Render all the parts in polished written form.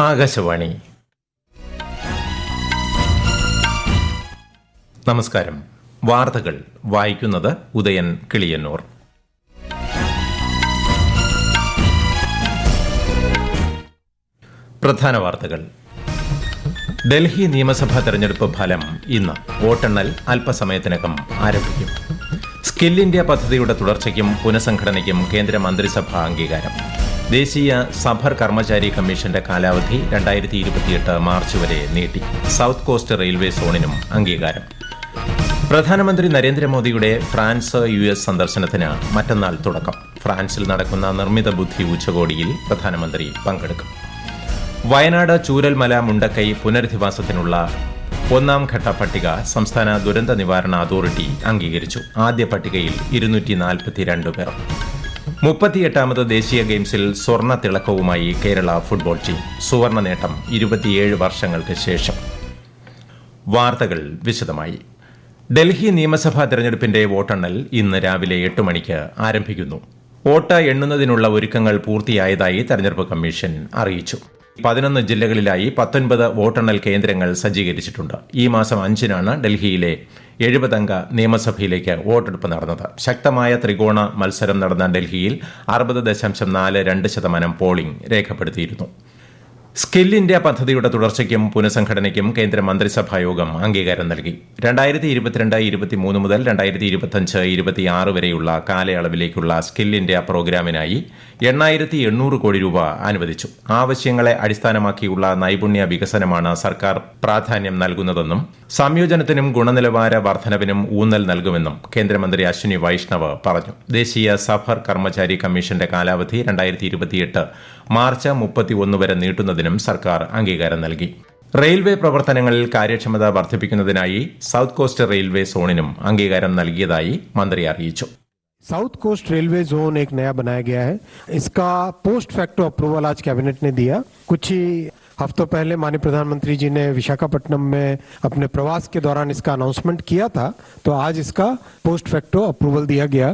ആകാശവാണി. നമസ്കാരം. വാർത്തകൾ വായിക്കുന്നത് ഉദയൻ കിളിയന്നൂർ. പ്രധാന വാർത്തകൾ. ഡൽഹി നിയമസഭാ തെരഞ്ഞെടുപ്പ് ഫലം ഇന്ന്. വോട്ടെണ്ണൽ അല്പസമയത്തിനകം ആരംഭിക്കും. സ്കിൽ ഇന്ത്യ പദ്ധതിയുടെ തുടർച്ചയ്ക്കും പുനഃസംഘടനയ്ക്കും കേന്ദ്ര മന്ത്രിസഭാ അംഗീകാരം. ദേശീയ സഫർ കർമ്മചാരി കമ്മീഷന്റെ കാലാവധി 2028 മാർച്ച് വരെ നീട്ടി. സൌത്ത് കോസ്റ്റ് റെയിൽവേ സോണിനും അംഗീകാരം. പ്രധാനമന്ത്രി നരേന്ദ്രമോദിയുടെ ഫ്രാൻസ് US സന്ദർശനത്തിന് മറ്റന്നാൾ തുടക്കം. ഫ്രാൻസിൽ നടക്കുന്ന നിർമ്മിത ബുദ്ധി ഉച്ചകോടിയിൽ പ്രധാനമന്ത്രി പങ്കെടുക്കും. വയനാട് ചൂരൽമല മുണ്ടക്കൈ പുനരധിവാസത്തിനുള്ള ഒന്നാം ഘട്ട പട്ടിക സംസ്ഥാന ദുരന്ത നിവാരണ അതോറിറ്റി അംഗീകരിച്ചു. ആദ്യ പട്ടികയിൽ 242 പേർ. 38ാമത് ദേശീയ ഗെയിംസിൽ സ്വർണ്ണ തിളക്കവുമായി കേരള ഫുട്ബോൾ ടീം. സുവർണ നേട്ടം 27 വർഷങ്ങൾക്ക് ശേഷം. വാർത്തകൾ വിശദമായി. ഡൽഹി നിയമസഭാ തെരഞ്ഞെടുപ്പിന്റെ വോട്ടെണ്ണൽ ഇന്ന് രാവിലെ 8 മണിക്ക് ആരംഭിക്കുന്നു. വോട്ട് എണ്ണുന്നതിനുള്ള ഒരുക്കങ്ങൾ പൂർത്തിയായതായി തെരഞ്ഞെടുപ്പ് കമ്മീഷൻ അറിയിച്ചു. 11 ജില്ലകളിലായി 19 വോട്ടെണ്ണൽ കേന്ദ്രങ്ങൾ സജ്ജീകരിച്ചിട്ടുണ്ട്. ഈ മാസം 5-നാണ് ഡൽഹിയിലെ 70-അംഗ നിയമസഭയിലേക്ക് വോട്ടെടുപ്പ് നടന്നത്. ശക്തമായ ത്രികോണ മത്സരം നടന്ന ഡൽഹിയിൽ 60.42% പോളിംഗ് രേഖപ്പെടുത്തിയിരുന്നു. സ്കിൽ ഇന്ത്യ പദ്ധതിയുടെ തുടർച്ചയ്ക്കും പുനഃസംഘടനയ്ക്കും കേന്ദ്ര മന്ത്രിസഭായോഗം അംഗീകാരം നൽകി. 2022-23 മുതൽ 2025-26 വരെയുള്ള കാലയളവിലേക്കുള്ള സ്കിൽ ഇന്ത്യ പ്രോഗ്രാമിനായി 8,800 കോടി രൂപ അനുവദിച്ചു. ആവശ്യങ്ങളെ അടിസ്ഥാനമാക്കിയുള്ള നൈപുണ്യ വികസനമാണ് സർക്കാർ പ്രാധാന്യം നൽകുന്നതെന്നും സംയോജനത്തിനും ഗുണനിലവാര വർധനവിനും ഊന്നൽ നൽകുമെന്നും കേന്ദ്രമന്ത്രി അശ്വിനി വൈഷ്ണവ് പറഞ്ഞു. ദേശീയ സഫർ കർമ്മചാരി കമ്മീഷന്റെ കാലാവധി 2028 മാർച്ച് 31 വരെ നീട്ടുന്നതിനും സർക്കാർ അംഗീകാരം നൽകി. റെയിൽവേ പ്രവർത്തനങ്ങളിൽ കാര്യക്ഷമത വർദ്ധിപ്പിക്കുന്നതിനായി സൌത്ത് കോസ്റ്റ് റെയിൽവേ സോണിനും അംഗീകാരം നൽകിയതായി മന്ത്രി അറിയിച്ചു. साउथ कोस्ट रेलवे जोन एक नया बनाया गया है. इसका पोस्ट फैक्टो अप्रूवल आज कैबिनेट ने दिया. कुछ ही हफ्तों पहले माननीय प्रधानमंत्री जी ने विशाखापट्टनम में अपने प्रवास के दौरान इसका अनाउंसमेंट किया था, तो आज इसका पोस्ट फैक्टो अप्रूवल दिया गया.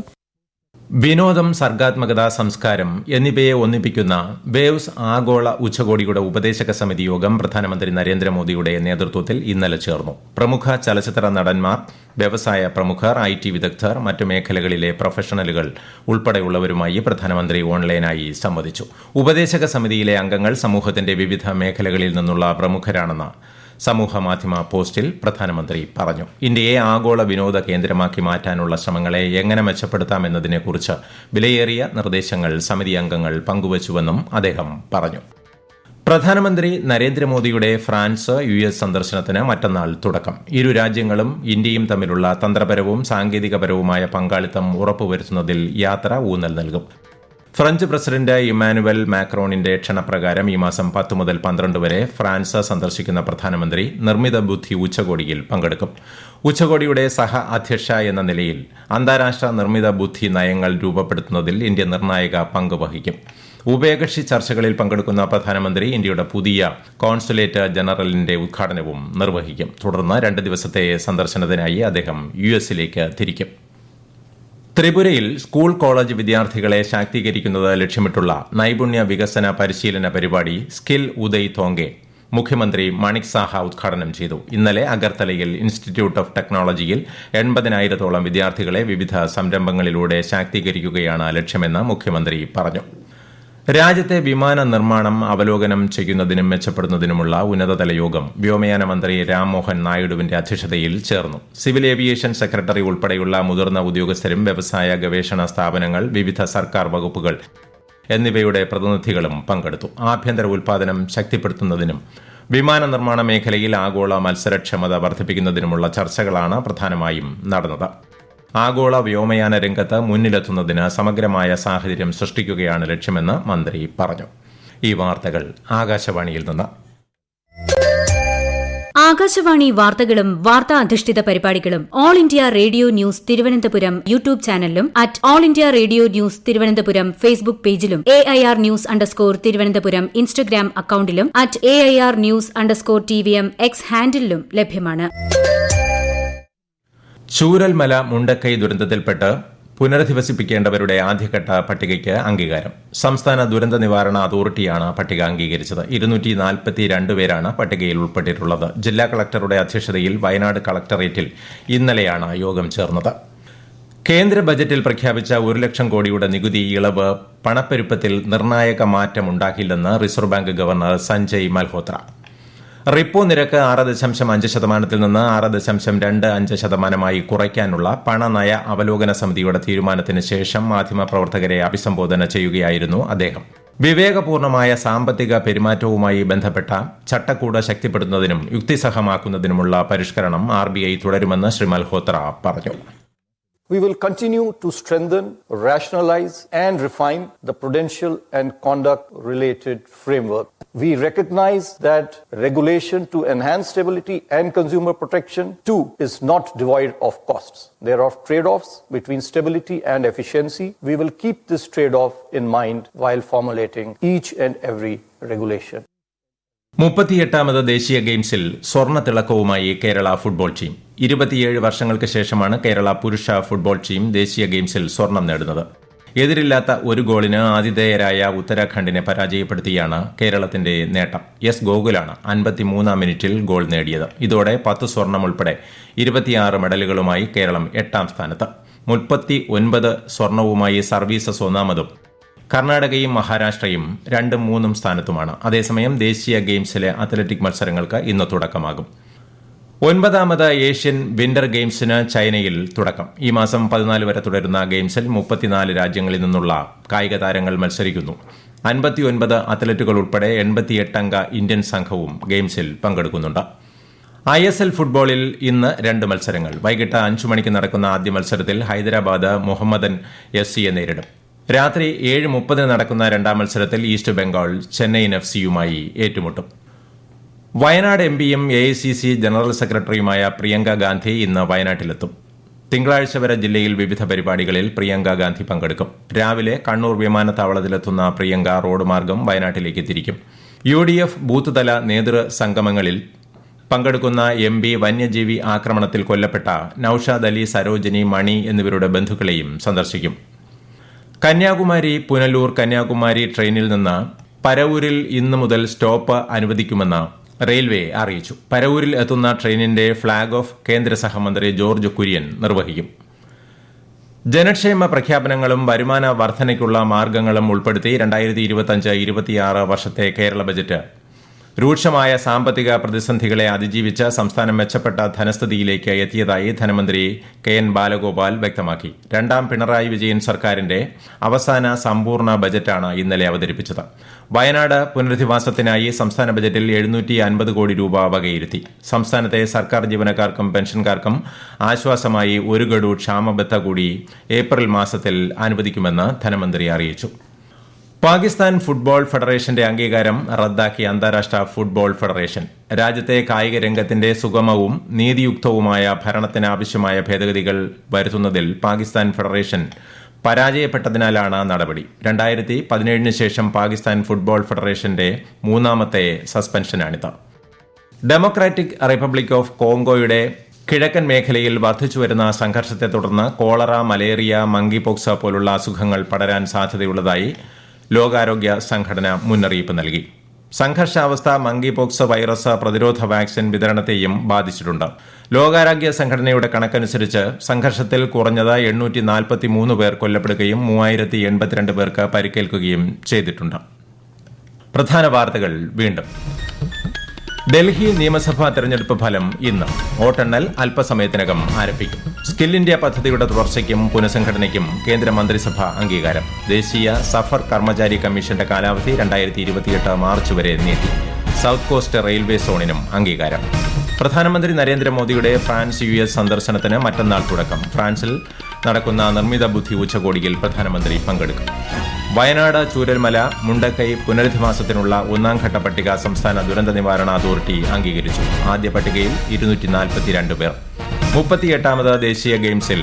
വിനോദം, സർഗാത്മകത, സംസ്കാരം എന്നിവയെ ഒന്നിപ്പിക്കുന്ന വേവ്സ് ആഗോള ഉച്ചകോടിയുടെ ഉപദേശക സമിതി യോഗം പ്രധാനമന്ത്രി നരേന്ദ്രമോദിയുടെ നേതൃത്വത്തിൽ ഇന്നലെ ചേർന്നു. പ്രമുഖ ചലച്ചിത്ര നടന്മാർ, വ്യവസായ പ്രമുഖർ, IT വിദഗ്ധർ, മറ്റു മേഖലകളിലെ പ്രൊഫഷണലുകൾ ഉൾപ്പെടെയുള്ളവരുമായി പ്രധാനമന്ത്രി ഓൺലൈനായി സംവദിച്ചു. ഉപദേശക സമിതിയിലെ അംഗങ്ങൾ സമൂഹത്തിന്റെ വിവിധ മേഖലകളിൽ നിന്നുള്ള പ്രമുഖരാണെന്ന് സമൂഹമാധ്യമ പോസ്റ്റിൽ പ്രധാനമന്ത്രി പറഞ്ഞു. ഇന്ത്യയെ ആഗോള വിനോദ കേന്ദ്രമാക്കി മാറ്റാനുള്ള ശ്രമങ്ങളെ എങ്ങനെ മെച്ചപ്പെടുത്താമെന്നതിനെക്കുറിച്ച് വിലയേറിയ നിർദ്ദേശങ്ങൾ സമിതി അംഗങ്ങൾ പങ്കുവച്ചുവെന്നും അദ്ദേഹം പറഞ്ഞു. പ്രധാനമന്ത്രി നരേന്ദ്രമോദിയുടെ ഫ്രാൻസ് US സന്ദർശനത്തിന് മറ്റന്നാൾ തുടക്കം. ഇരു രാജ്യങ്ങളും ഇന്ത്യയും തമ്മിലുള്ള തന്ത്രപരവും സാങ്കേതികപരവുമായ പങ്കാളിത്തം ഉറപ്പുവരുത്തുന്നതിൽ യാത്ര ഊന്നൽ നൽകും. ഫ്രഞ്ച് പ്രസിഡന്റ് ഇമ്മാനുവൽ മാക്രോണിന്റെ ക്ഷണപ്രകാരം ഈ മാസം 10 മുതൽ 12 വരെ ഫ്രാൻസ് സന്ദർശിക്കുന്ന പ്രധാനമന്ത്രി നിർമ്മിത ബുദ്ധി ഉച്ചകോടിയിൽ പങ്കെടുക്കും. ഉച്ചകോടിയുടെ സഹ അധ്യക്ഷ എന്ന നിലയിൽ അന്താരാഷ്ട്ര നിർമ്മിത ബുദ്ധി നയങ്ങൾ രൂപപ്പെടുത്തുന്നതിൽ ഇന്ത്യ നിർണായക പങ്ക് വഹിക്കും. ഉഭയകക്ഷി ചർച്ചകളിൽ പങ്കെടുക്കുന്ന പ്രധാനമന്ത്രി ഇന്ത്യയുടെ പുതിയ കോൺസുലേറ്റ് ജനറലിന്റെ ഉദ്ഘാടനവും നിർവഹിക്കും. തുടർന്ന് 2 ദിവസത്തെ സന്ദർശനത്തിനായി അദ്ദേഹം US-ലേക്ക് തിരിക്കും. ത്രിപുരയിൽ സ്കൂൾ കോളേജ് വിദ്യാർത്ഥികളെ ശാക്തീകരിക്കുന്നത് ലക്ഷ്യമിട്ടുള്ള നൈപുണ്യ വികസന പരിശീലന പരിപാടി സ്കിൽ ഉദയ് തോങ്കെ മുഖ്യമന്ത്രി മണിക് സാഹ ഉദ്ഘാടനം ചെയ്തു. ഇന്നലെ അഗർത്തലയിൽ ഇൻസ്റ്റിറ്റ്യൂട്ട് ഓഫ് ടെക്നോളജിയിൽ 80,000-ഓളം വിദ്യാർത്ഥികളെ വിവിധ സംരംഭങ്ങളിലൂടെ ശാക്തീകരിക്കുകയാണ് ലക്ഷ്യമെന്ന് മുഖ്യമന്ത്രി പറഞ്ഞു. രാജ്യത്തെ വിമാന നിർമ്മാണം അവലോകനം ചെയ്യുന്നതിനും മെച്ചപ്പെടുന്നതിനുമുള്ള ഉന്നതതല യോഗം വ്യോമയാന മന്ത്രി രാംമോഹൻ നായിഡുവിന്റെ അധ്യക്ഷതയിൽ ചേർന്നു. സിവിൽ ഏവിയേഷൻ സെക്രട്ടറി ഉൾപ്പെടെയുള്ള മുതിർന്ന ഉദ്യോഗസ്ഥരും വ്യവസായ ഗവേഷണ സ്ഥാപനങ്ങൾ, വിവിധ സർക്കാർ വകുപ്പുകൾ എന്നിവയുടെ പ്രതിനിധികളും പങ്കെടുത്തു. ആഭ്യന്തര ഉൽപ്പാദനം ശക്തിപ്പെടുത്തുന്നതിനും വിമാന നിർമ്മാണ മേഖലയിൽ ആഗോള മത്സരക്ഷമത വർദ്ധിപ്പിക്കുന്നതിനുമുള്ള ചർച്ചകളാണ് പ്രധാനമായും നടന്നത്. ആഗോള വ്യോമയാന രംഗത്ത് മുന്നിലെത്തുന്നതിന് സമഗ്രമായ സാഹചര്യം സൃഷ്ടിക്കുകയാണ് ലക്ഷ്യമെന്ന് മന്ത്രി പറഞ്ഞു. ഈ വാർത്തകൾ ആകാശവാണിയിൽ നിന്ന്. ആകാശവാണി വാർത്തകളും വാർത്താ അധിഷ്ഠിത പരിപാടികളും all India radio news Thiruvananthapuram YouTube ചാനലിലും @all India radio news Thiruvananthapuram Facebook പേജിലും AIR ന്യൂസ് _ ഇൻസ്റ്റഗ്രാം അക്കൌണ്ടിലും @AIR ന്യൂസ് _ TVM X ഹാൻഡിലും ലഭ്യമാണ്. ചൂരൽമല മുണ്ടക്കൈ ദുരന്തത്തിൽപ്പെട്ട് പുനരധിവസിപ്പിക്കേണ്ടവരുടെ ആദ്യഘട്ട പട്ടികയ്ക്ക് അംഗീകാരം. സംസ്ഥാന ദുരന്ത നിവാരണ അതോറിറ്റിയാണ് പട്ടിക അംഗീകരിച്ചത്. 242 പേരാണ് പട്ടികയിൽ ഉൾപ്പെട്ടിട്ടുള്ളത്. ജില്ലാ കളക്ടറുടെ അധ്യക്ഷതയിൽ വയനാട് കളക്ടറേറ്റിൽ ഇന്നലെയാണ് യോഗം ചേർന്നത്. കേന്ദ്ര ബജറ്റിൽ പ്രഖ്യാപിച്ച 1 ലക്ഷം കോടിയുടെ നികുതി ഇളവ് പണപ്പെരുപ്പത്തിൽ നിർണായക മാറ്റമുണ്ടാക്കില്ലെന്ന് reserve bank governor Sanjay Malhotra. Repo നിരക്ക് 6.5% നിന്ന് 6.25% കുറയ്ക്കാനുള്ള പണനയ അവലോകന സമിതിയുടെ തീരുമാനത്തിന് ശേഷം മാധ്യമപ്രവർത്തകരെ അഭിസംബോധന ചെയ്യുകയായിരുന്നു അദ്ദേഹം. വിവേകപൂർണമായ സാമ്പത്തിക പെരുമാറ്റവുമായി ബന്ധപ്പെട്ട ചട്ടക്കൂട് ശക്തിപ്പെടുത്തുന്നതിനും യുക്തിസഹമാക്കുന്നതിനുമുള്ള പരിഷ്കരണം RBI തുടരുമെന്ന് ശ്രീ മൽഹോത്ര പറഞ്ഞു. We will continue to strengthen, rationalize and refine the prudential and conduct-related framework. We recognize that regulation to enhance stability and consumer protection too is not devoid of costs. There are trade-offs between stability and efficiency. We will keep this trade-off in mind while formulating each and every regulation. 38ാമത് ദേശീയ ഗെയിംസിൽ സ്വർണ്ണ തിളക്കവുമായി Kerala football team. 27 വർഷങ്ങൾക്ക് ശേഷമാണ് കേരള പുരുഷ football team ദേശീയ ഗെയിംസിൽ സ്വർണം നേടുന്നത്. എതിരില്ലാത്ത ഒരു ഗോളിന് ആതിഥേയരായ ഉത്തരാഖണ്ഡിനെ പരാജയപ്പെടുത്തിയാണ് കേരളത്തിന്റെ നേട്ടം. എസ് ഗോകുലാണ് 53ാം മിനിറ്റിൽ ഗോൾ നേടിയത്. ഇതോടെ 10 സ്വർണം ഉൾപ്പെടെ 26 മെഡലുകളുമായി കേരളം 8ാം സ്ഥാനത്ത്. 39 സ്വർണവുമായി സർവീസസ് 1ാമതും കർണാടകയും മഹാരാഷ്ട്രയും 2ഉം 3ഉം സ്ഥാനത്തുമാണ്. അതേസമയം ദേശീയ ഗെയിംസിലെ അത്ലറ്റിക് മത്സരങ്ങൾക്ക് ഇന്ന് തുടക്കമാകും. 9ാമത് ഏഷ്യൻ വിന്റർ ഗെയിംസിന് ചൈനയിൽ തുടക്കം. ഈ മാസം 14 വരെ തുടരുന്ന ഗെയിംസിൽ 34 രാജ്യങ്ങളിൽ നിന്നുള്ള കായിക താരങ്ങൾ മത്സരിക്കുന്നു. 59 അത്ലറ്റുകൾ ഉൾപ്പെടെ 88 അംഗ ഇന്ത്യൻ സംഘവും ഗെയിംസിൽ പങ്കെടുക്കുന്നുണ്ട്. ISL ഫുട്ബോളിൽ ഇന്ന് 2 മത്സരങ്ങൾ. വൈകിട്ട് 5 മണിക്ക് നടക്കുന്ന ആദ്യ മത്സരത്തിൽ ഹൈദരാബാദ് മുഹമ്മദൻ FCയെ നേരിടും. രാത്രി 7:30 നടക്കുന്ന 2ാം മത്സരത്തിൽ ഈസ്റ്റ് ബംഗാൾ ചെന്നൈയിൻ FCയുമായി ഏറ്റുമുട്ടും. വയനാട് MPയും AICC ജനറൽ സെക്രട്ടറിയുമായ പ്രിയങ്ക ഗാന്ധി ഇന്ന് വയനാട്ടിലെത്തും. തിങ്കളാഴ്ച വരെ ജില്ലയിൽ വിവിധ പരിപാടികളിൽ പ്രിയങ്ക ഗാന്ധി പങ്കെടുക്കും. രാവിലെ കണ്ണൂർ വിമാനത്താവളത്തിലെത്തുന്ന പ്രിയങ്ക റോഡ് മാർഗം വയനാട്ടിലേക്ക് തിരിക്കും. UDF ബൂത്ത് തല നേതൃ സംഗമങ്ങളിൽ പങ്കെടുക്കുന്ന MP വന്യജീവി ആക്രമണത്തിൽ കൊല്ലപ്പെട്ട നൌഷാദ് അലി, സരോജിനി, മണി എന്നിവരുടെ ബന്ധുക്കളെയും സന്ദർശിക്കും. കന്യാകുമാരി പുനലൂർ കന്യാകുമാരി ട്രെയിനിൽ നിന്ന് പരവൂരിൽ ഇന്നു മുതൽ സ്റ്റോപ്പ് അനുവദിക്കുമെന്ന് റെയിൽവേ അറിയിച്ചു. പരവൂരിൽ എത്തുന്ന ട്രെയിനിന്റെ ഫ്ളാഗ് ഓഫ് കേന്ദ്ര സഹമന്ത്രി ജോർജ് കുര്യൻ നിർവഹിക്കും. ജനക്ഷേമ പ്രഖ്യാപനങ്ങളും വരുമാന വർധനയ്ക്കുള്ള മാർഗങ്ങളും ഉൾപ്പെടുത്തി 2025-26 വർഷത്തെ കേരള ബജറ്റ് രൂക്ഷമായ സാമ്പത്തിക പ്രതിസന്ധികളെ അതിജീവിച്ച് സംസ്ഥാനം മെച്ചപ്പെട്ട ധനസ്ഥിതിയിലേക്ക് എത്തിയതായി ധനമന്ത്രി KN ബാലഗോപാൽ വ്യക്തമാക്കി. 2ാം പിണറായി വിജയൻ സർക്കാരിന്റെ അവസാന സമ്പൂർണ്ണ ബജറ്റാണ് ഇന്നലെ അവതരിപ്പിച്ചത്. വയനാട് പുനരധിവാസത്തിനായി സംസ്ഥാന ബജറ്റിൽ 750 കോടി രൂപ വകയിരുത്തി. സംസ്ഥാനത്തെ സർക്കാർ ജീവനക്കാർക്കും പെൻഷൻകാർക്കും ആശ്വാസമായി 1 ഗഡു ക്ഷാമബത്ത കൂടി ഏപ്രിൽ മാസത്തിൽ അനുവദിക്കുമെന്ന് ധനമന്ത്രി അറിയിച്ചു. പാകിസ്ഥാൻ ഫുട്ബോൾ ഫെഡറേഷന്റെ അംഗീകാരം റദ്ദാക്കി അന്താരാഷ്ട്ര ഫുട്ബോൾ ഫെഡറേഷൻ. രാജ്യത്തെ കായിക രംഗത്തിന്റെ സുഗമവും നീതിയുക്തവുമായ ഭരണത്തിനാവശ്യമായ ഭേദഗതികൾ വരുത്തുന്നതിൽ പാകിസ്ഥാൻ ഫെഡറേഷൻ പരാജയപ്പെട്ടതിനാലാണ് നടപടി. 2017 ശേഷം പാകിസ്ഥാൻ ഫുട്ബോൾ ഫെഡറേഷന്റെ 3ാമത്തെ സസ്പെൻഷനാണിത്. ഡെമോക്രാറ്റിക് റിപ്പബ്ലിക് ഓഫ് കോങ്കോയുടെ കിഴക്കൻ മേഖലയിൽ വർദ്ധിച്ചുവരുന്ന സംഘർഷത്തെ തുടർന്ന് കോളറ, മലേറിയ, മങ്കിപോക്സ് പോലുള്ള അസുഖങ്ങൾ പടരാൻ സാധ്യതയുള്ളതായി ലോകാരോഗ്യ സംഘടന മുന്നറിയിപ്പ് നൽകി. സംഘർഷാവസ്ഥ മങ്കിപോക്സ് വൈറസ് പ്രതിരോധ വാക്സിൻ വിതരണത്തെയും ബാധിച്ചിട്ടുണ്ട്. ലോകാരോഗ്യ സംഘടനയുടെ കണക്കനുസരിച്ച് സംഘർഷത്തിൽ കുറഞ്ഞത് 843 പേർ കൊല്ലപ്പെടുകയും 3082 പേർക്ക് പരിക്കേൽക്കുകയും ചെയ്തിട്ടുണ്ട്. പ്രധാന വാർത്തകൾ വീണ്ടും. ഡൽഹി നിയമസഭാ തെരഞ്ഞെടുപ്പ് ഫലം ഇന്ന്. വോട്ടെണ്ണൽ അല്പസമയത്തിനകം ആരംഭിക്കും. സ്കിൽ ഇന്ത്യ പദ്ധതിയുടെ തുടർച്ചയ്ക്കും പുനഃസംഘടനയ്ക്കും കേന്ദ്രമന്ത്രിസഭ അംഗീകാരം. ദേശീയ സഫർ കർമ്മചാരി കമ്മീഷന്റെ കാലാവധി 2028 മാർച്ച് വരെ നീട്ടി. സൌത്ത് കോസ്റ്റ് റെയിൽവേ സോണിനും അംഗീകാരം. പ്രധാനമന്ത്രി നരേന്ദ്രമോദിയുടെ ഫ്രാൻസ് US സന്ദർശനത്തിന് മറ്റന്നാൾ തുടക്കം. ഫ്രാൻസിൽ നടക്കുന്ന നിർമ്മിത ബുദ്ധി ഉച്ചകോടിയിൽ പ്രധാനമന്ത്രി പങ്കെടുക്കും. വയനാട് ചൂരൽമല മുണ്ടക്കൈ പുനരധിവാസത്തിനുള്ള 1ാം ഘട്ട പട്ടിക സംസ്ഥാന ദുരന്ത നിവാരണ അതോറിറ്റി അംഗീകരിച്ചു. ആദ്യ പട്ടികയിൽ 242 പേർ. 38ാമത് ദേശീയ ഗെയിംസിൽ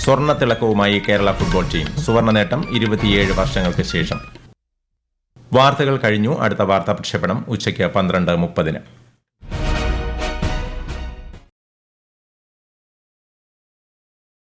സ്വർണ്ണത്തിളക്കവുമായി കേരള ഫുട്ബോൾ ടീം. സുവർണ്ണ നേട്ടം 27 വർഷങ്ങൾക്ക് ശേഷം. വാർത്തകൾ കഴിഞ്ഞു. അടുത്ത വാർത്താ പ്രക്ഷേപണം ഉച്ചയ്ക്ക് 12:30.